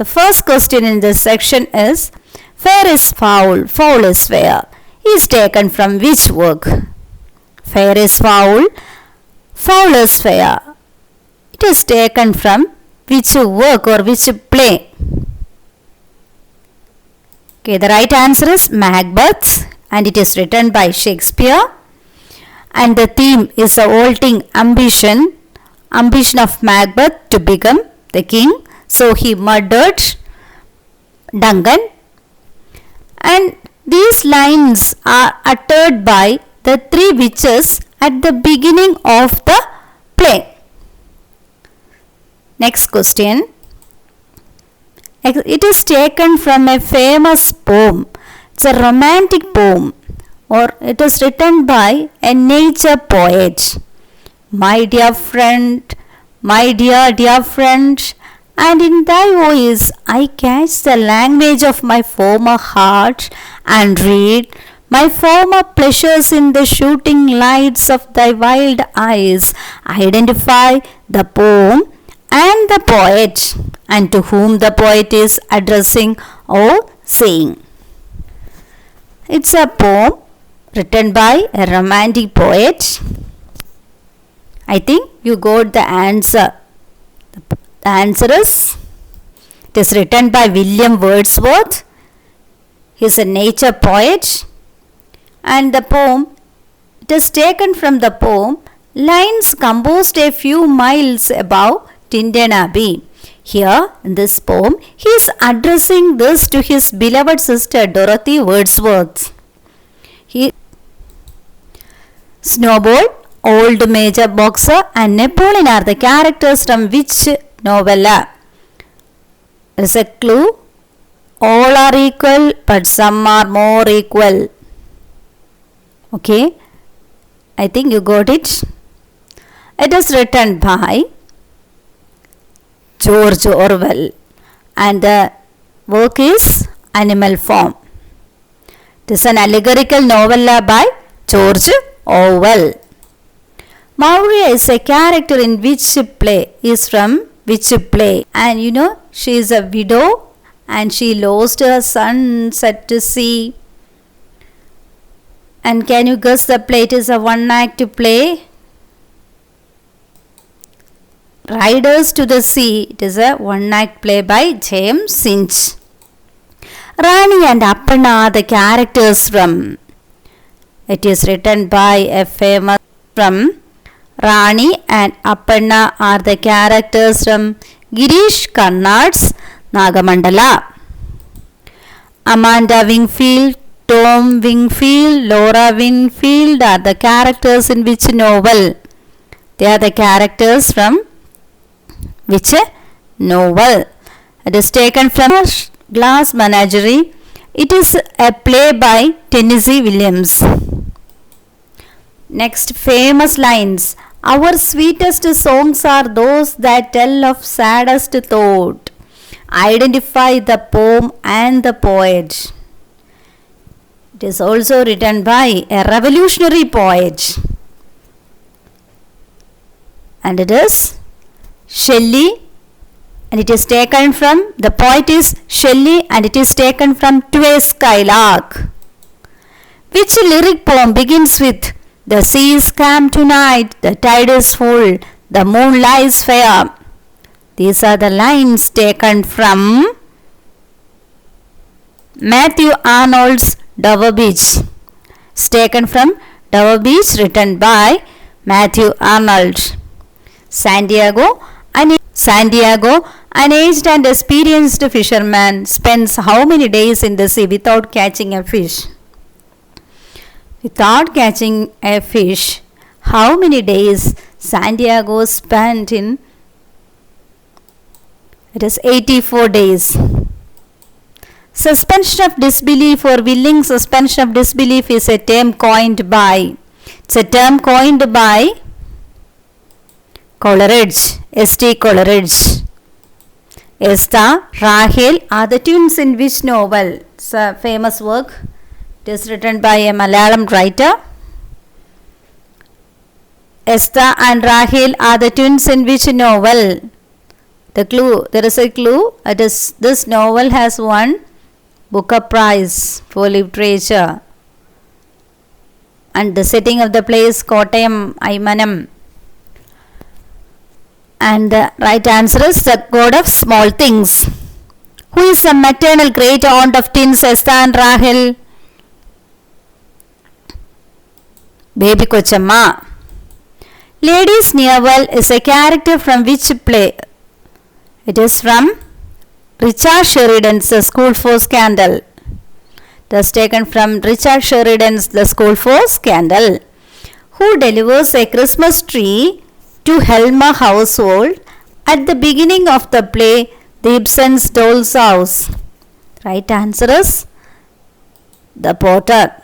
The first question in this section is, fair is foul, foul is fair, is taken from which work? Fair is foul, foul is fair. It is taken from which work or which play? Okay, the right answer is Macbeth, and it is written by Shakespeare. And the theme is a vaulting ambition of Macbeth to become the king. So he murdered Duncan. And these lines are uttered by the three witches at the beginning of the play. Next question. It is taken from a famous poem. It's a romantic poem, or it is written by a nature poet. My dear friend, my dear friend, and in thy voice I catch the language of my former heart and read my former pleasures in the shooting lights of thy wild eyes. Identify the poem and the poet, and to whom the poet is addressing or saying. It's a poem written by a romantic poet. I think you got the answer. The answer is, it is written by William Wordsworth. He is a nature poet. And the poem, it is taken from the poem Lines Composed a Few Miles Above Tintern Abbey. Here in this poem, he is addressing this to his beloved sister Dorothy Wordsworth. Snowball, Old Major Boxer, and Napoleon are the characters from which novella? There is a clue. All are equal, but some are more equal. Okay, I think you got it. It is written by George Orwell, and the work is Animal Farm. It is an allegorical novella by George Orwell. Maurya is a character in which play? Is from which play? And you know, she is a widow and she lost her son set to sea. And can you guess the play? It is a one-act play. Riders to the Sea. It is a one-act play by James Finch. Rani and Appanna are the characters from. It is written by a famous from. Rani and Appanna are the characters from Girish Karnad's Nagamandala. Amanda Wingfield, Tom Wingfield, Laura Wingfield are the characters in which novel? They are the characters from which novel? It is taken from Glass Menagerie. It is a play by Tennessee Williams. Next, famous lines. Our sweetest songs are those that tell of saddest thought. Identify the poem and the poet. It is also written by a revolutionary poet. And it is Shelley, and it is taken from, the poet is Shelley, and it is taken from To a Skylark. Which lyric poem begins with, the sea is calm tonight, the tide is full, the moon lies fair? These are the lines taken from Matthew Arnold's Dover Beach. It's taken from Dover Beach, written by Matthew Arnold. Santiago, an aged and experienced fisherman, spends how many days in the sea without catching a fish? Without catching a fish, how many days Santiago spent in? It is 84 days. Suspension of disbelief or willing suspension of disbelief is a term coined by. It's a term coined by Coleridge, S.T. Coleridge. Esther, Rahel are the twins in which novel? It's a famous work. It is written by a Malayalam writer. Esther and Rahel are the twins in which novel? The clue, there is a clue. It is this novel has won Booker Prize for literature. And the setting of the play is Kottayam Aymanam. And the right answer is the God of Small Things. Who is the maternal great aunt of twins Esther and Rahel? Baby Kochamma. Lady Sneerwell is a character from which play? It is from Richard Sheridan's The School for Scandal. It is taken from Richard Sheridan's The School for Scandal. Who delivers a Christmas tree to Helmer household at the beginning of the play The Ibsen's Doll's House? Right answer is the porter.